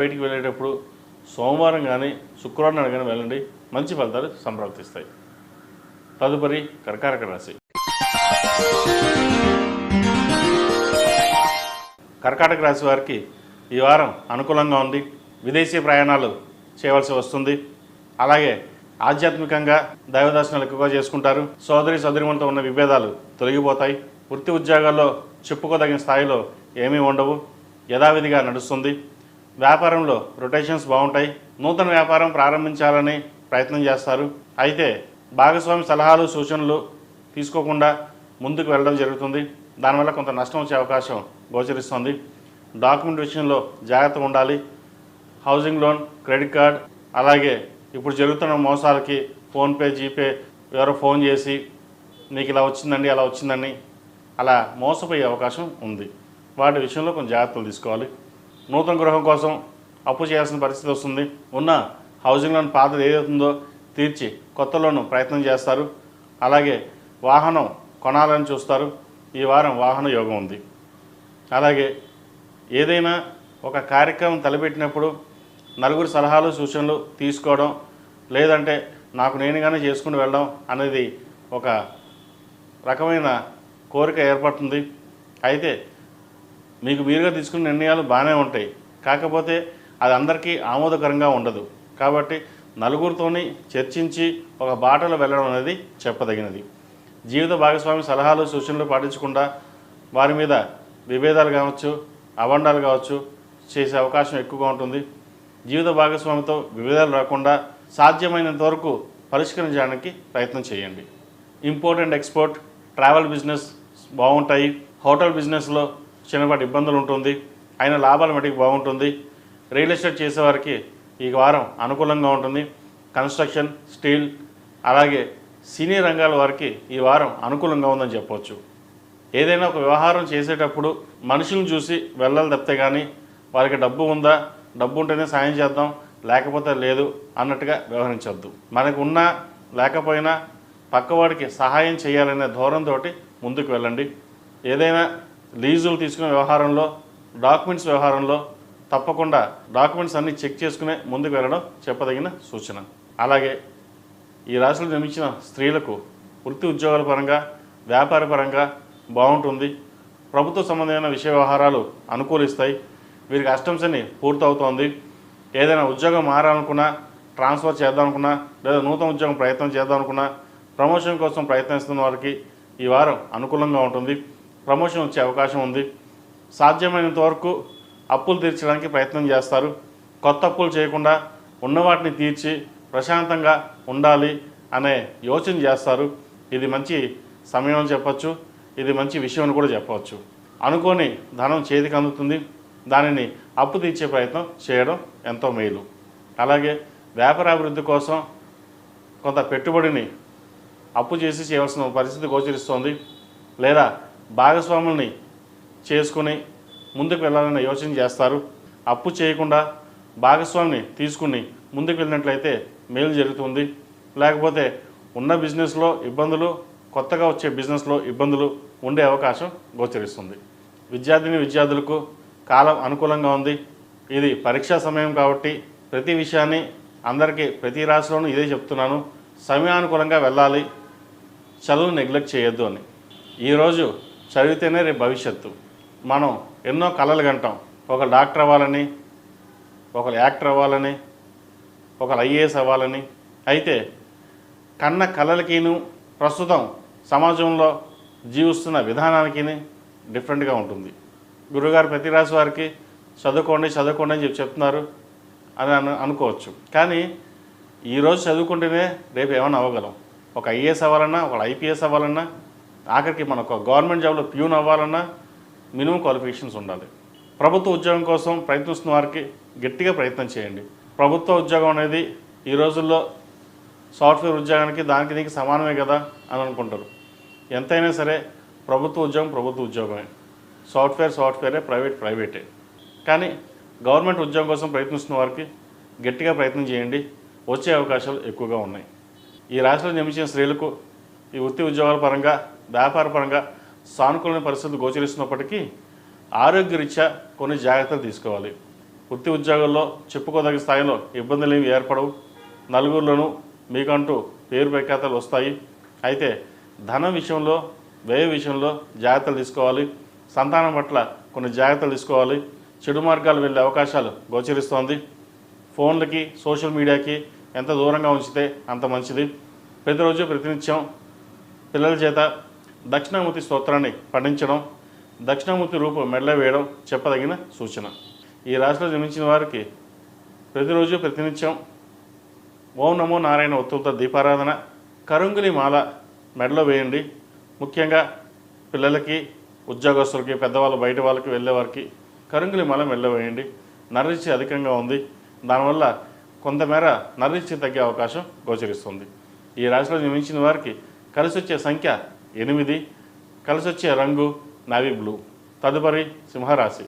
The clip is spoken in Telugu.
బయటికి వెళ్ళేటప్పుడు సోమవారం కానీ శుక్రవారం నాడు కానీ వెళ్ళండి, మంచి ఫలితాలు సంప్రాప్తిస్తాయి. తదుపరి కర్కాటక రాశి. కర్కాటక రాశి వారికి ఈ వారం అనుకూలంగా ఉంది. విదేశీ ప్రయాణాలు చేయవలసి వస్తుంది. అలాగే ఆధ్యాత్మికంగా దైవ దర్శనాలు ఎక్కువగా చేసుకుంటారు. సోదరిమణులతో ఉన్న విభేదాలు తొలగిపోతాయి. వృత్తి ఉద్యోగాల్లో చెప్పుకోదగిన స్థాయిలో ఏమీ ఉండవు. యథావిధిగా నడుస్తుంది. వ్యాపారంలో రొటేషన్స్ బాగుంటాయి. నూతన వ్యాపారం ప్రారంభించాలని ప్రయత్నం చేస్తారు. అయితే భాగస్వామి సలహాలు సూచనలు తీసుకోకుండా ముందుకు వెళ్ళడం జరుగుతుంది. దానివల్ల కొంత నష్టం వచ్చే అవకాశం గోచరిస్తుంది. డాక్యుమెంట్ విషయంలో జాగ్రత్తగా ఉండాలి. హౌసింగ్ లోన్, క్రెడిట్ కార్డ్, అలాగే ఇప్పుడు జరుగుతున్న మోసాలకి ఫోన్పే, జీపే ఎవరో ఫోన్ చేసి నీకు ఇలా వచ్చిందండి అలా వచ్చిందని అలా మోసపోయే అవకాశం ఉంది. వాటి విషయంలో కొంచెం జాగ్రత్తలు తీసుకోవాలి. నూతన గృహం కోసం అప్పు చేయాల్సిన పరిస్థితి వస్తుంది. ఉన్న హౌసింగ్ లోన్ పాతది ఏదవుతుందో తీర్చి కొత్త లోను ప్రయత్నం చేస్తారు. అలాగే వాహనం కొనాలని చూస్తారు. ఈ వారం వాహన యోగం ఉంది. అలాగే ఏదైనా ఒక కార్యక్రమం తలపెట్టినప్పుడు నలుగురు సలహాలు సూచనలు తీసుకోవడం, లేదంటే నాకు నేనుగానే చేసుకుని వెళ్ళడం అనేది ఒక రకమైన కోరిక ఏర్పడుతుంది. అయితే మీకు మీరుగా తీసుకున్న నిర్ణయాలు బాగానే ఉంటాయి, కాకపోతే అది అందరికీ ఆమోదకరంగా ఉండదు. కాబట్టి నలుగురితోని చర్చించి ఒక బాటలో వెళ్ళడం అనేది చెప్పదగినది. జీవిత భాగస్వామి సలహాలు సూచనలు పాటించకుండా వారి మీద విభేదాలు కావచ్చు, అవండాలు కావచ్చు చేసే అవకాశం ఎక్కువగా ఉంటుంది. జీవిత భాగస్వామితో విభేదాలు రాకుండా సాధ్యమైనంత వరకు పరిష్కరించడానికి ప్రయత్నం చేయండి. Import and export, travel business బాగుంటాయి. హోటల్ బిజినెస్లో చిన్నపాటి ఇబ్బందులు ఉంటుంది, అయిన లాభాల మటుకు బాగుంటుంది. రియల్ ఎస్టేట్ చేసేవారికి ఈ వారం అనుకూలంగా ఉంటుంది. కన్స్ట్రక్షన్, స్టీల్, అలాగే సినీ రంగాల వారికి ఈ వారం అనుకూలంగా ఉందని చెప్పవచ్చు. ఏదైనా ఒక వ్యవహారం చేసేటప్పుడు మనుషులను చూసి వెళ్ళాలి తప్పితే కానీ వారికి డబ్బు ఉందా, డబ్బు ఉంటేనే సాయం చేద్దాం, లేకపోతే లేదు అన్నట్టుగా వ్యవహరించవద్దు. మనకు ఉన్నా లేకపోయినా పక్కవాడికి సహాయం చేయాలనే ధోరణితో ముందుకు వెళ్ళండి. ఏదైనా లీజులు తీసుకునే వ్యవహారంలో, డాక్యుమెంట్స్ వ్యవహారంలో తప్పకుండా డాక్యుమెంట్స్ అన్నీ చెక్ చేసుకునే ముందుకు వెళ్ళడం చెప్పదగిన సూచన. అలాగే ఈ రాశిలో జన్మించిన స్త్రీలకు వృత్తి ఉద్యోగాల పరంగా, వ్యాపార పరంగా బాగుంటుంది. ప్రభుత్వ సంబంధమైన విషయ వ్యవహారాలు అనుకూలిస్తాయి. వీరికి అష్టంశని పూర్తవుతోంది. ఏదైనా ఉద్యోగం మారాలనుకున్నా, ట్రాన్స్ఫర్ చేద్దామనుకున్నా, లేదా నూతన ఉద్యోగం ప్రయత్నం చేద్దామనుకున్నా, ప్రమోషన్ కోసం ప్రయత్నిస్తున్న వారికి ఈ వారం అనుకూలంగా ఉంటుంది. ప్రమోషన్ వచ్చే అవకాశం ఉంది. సాధ్యమైనంత వరకు అప్పులు తీర్చడానికి ప్రయత్నం చేస్తారు. కొత్త అప్పులు చేయకుండా ఉన్న వాటిని తీర్చి ప్రశాంతంగా ఉండాలి అనే యోచన చేస్తారు. ఇది మంచి సమయం అని చెప్పచ్చు. ఇది మంచి విషయం అని కూడా చెప్పవచ్చు. అనుకోని ధనం చేతికి అందుతుంది. దానిని అప్పు తీర్చే ప్రయత్నం చేయడం ఎంతో మేలు. అలాగే వ్యాపారాభివృద్ధి కోసం కొంత పెట్టుబడిని అప్పు చేసి చేయవలసిన పరిస్థితి గోచరిస్తోంది. లేదా భాగస్వాముల్ని చేసుకుని ముందుకు వెళ్ళాలనే యోచన చేస్తారు. అప్పు చేయకుండా భాగస్వామిని తీసుకుని ముందుకు వెళ్ళినట్లయితే మేలు జరుగుతుంది. లేకపోతే ఉన్న బిజినెస్లో ఇబ్బందులు, కొత్తగా వచ్చే బిజినెస్లో ఇబ్బందులు ఉండే అవకాశం గోచరిస్తుంది. విద్యార్థులకు కాలం అనుకూలంగా ఉంది. ఇది పరీక్షా సమయం కాబట్టి ప్రతి విషయాన్ని అందరికీ ప్రతి రాశిలోనూ ఇదే చెప్తున్నాను. సమయానుకూలంగా వెళ్ళాలి, చదువు నెగ్లెక్ట్ చేయొద్దు అని. ఈరోజు చదివితేనే రేపు భవిష్యత్తు. మనం ఎన్నో కలలు కంటాం. ఒక డాక్టర్ అవ్వాలని, ఒకరు యాక్టర్ అవ్వాలని, ఒకరు ఐఏఎస్ అవ్వాలని. అయితే కన్న కళలకిను ప్రస్తుతం సమాజంలో జీవిస్తున్న విధానానికి డిఫరెంట్గా ఉంటుంది. గురుగారు ప్రతి రాశి వారికి చదువుకోండి అని చెప్తున్నారు అని అనుకోవచ్చు. కానీ ఈరోజు చదువుకుంటేనే రేపు ఏమైనా అవ్వగలం. ఒక ఐఏఎస్ అవ్వాలన్నా, ఒక ఐపీఎస్ అవ్వాలన్నా, ఆఖరికి మన ఒక గవర్నమెంట్ జాబ్లో ప్యూన్ అవ్వాలన్నా మినిమం క్వాలిఫికేషన్స్ ఉండాలి. ప్రభుత్వ ఉద్యోగం కోసం ప్రయత్నిస్తున్న వారికి గట్టిగా ప్రయత్నం చేయండి. ప్రభుత్వ ఉద్యోగం అనేది ఈ రోజుల్లో సాఫ్ట్వేర్ ఉద్యోగానికి దానికి దీనికి సమానమే కదా అని అనుకుంటారు. ఎంతైనా సరే ప్రభుత్వ ఉద్యోగమే, సాఫ్ట్వేరే, ప్రైవేటే. కానీ గవర్నమెంట్ ఉద్యోగం కోసం ప్రయత్నిస్తున్న వారికి గట్టిగా ప్రయత్నం చేయండి. వచ్చే అవకాశాలు ఎక్కువగా ఉన్నాయి. ఈ రాశిలో జన్మించిన స్త్రీలకు ఈ వృత్తి ఉద్యోగాల పరంగా, వ్యాపార పరంగా సానుకూలమైన పరిస్థితులు గోచరిస్తున్నప్పటికీ ఆరోగ్యరీత్యా కొన్ని జాగ్రత్తలు తీసుకోవాలి. వృత్తి ఉద్యోగాల్లో చెప్పుకోదగిన స్థాయిలో ఇబ్బందులు ఏమి ఏర్పడవు. నలుగురిలోనూ మీకంటూ పేరు ప్రఖ్యాతలు వస్తాయి. అయితే ధనం విషయంలో, వ్యయ విషయంలో జాగ్రత్తలు తీసుకోవాలి. సంతానం పట్ల కొన్ని జాగ్రత్తలు తీసుకోవాలి. చెడు మార్గాలు వెళ్ళే అవకాశాలు గోచరిస్తోంది. ఫోన్లకి, సోషల్ మీడియాకి ఎంత దూరంగా ఉంచితే అంత మంచిది. ప్రతిరోజు ప్రతినిత్యం పిల్లల చేత దక్షిణామూర్తి స్తోత్రాన్ని పఠించడం, దక్షిణామూర్తి రూపు మెడలో వేయడం చెప్పదగిన సూచన. ఈ రాశిలో జన్మించిన వారికి ప్రతిరోజు ప్రతినిత్యం ఓం నమో నారాయణ ఒత్తులతో దీపారాధన, కరుంగులి మాల మెడలో వేయండి. ముఖ్యంగా పిల్లలకి, ఉద్యోగస్తులకి, పెద్దవాళ్ళు, బయట వాళ్ళకి వెళ్ళేవారికి కరుంగులి మాల మెడలో వేయండి. నరదిష్టి అధికంగా ఉంది. దానివల్ల కొంతమేర నరదిష్టి తగ్గే అవకాశం గోచరిస్తుంది. ఈ రాశిలో జన్మించిన వారికి కలిసి వచ్చే సంఖ్య 8, కలిసి వచ్చే రంగు నావీ బ్లూ. తదుపరి సింహరాశి.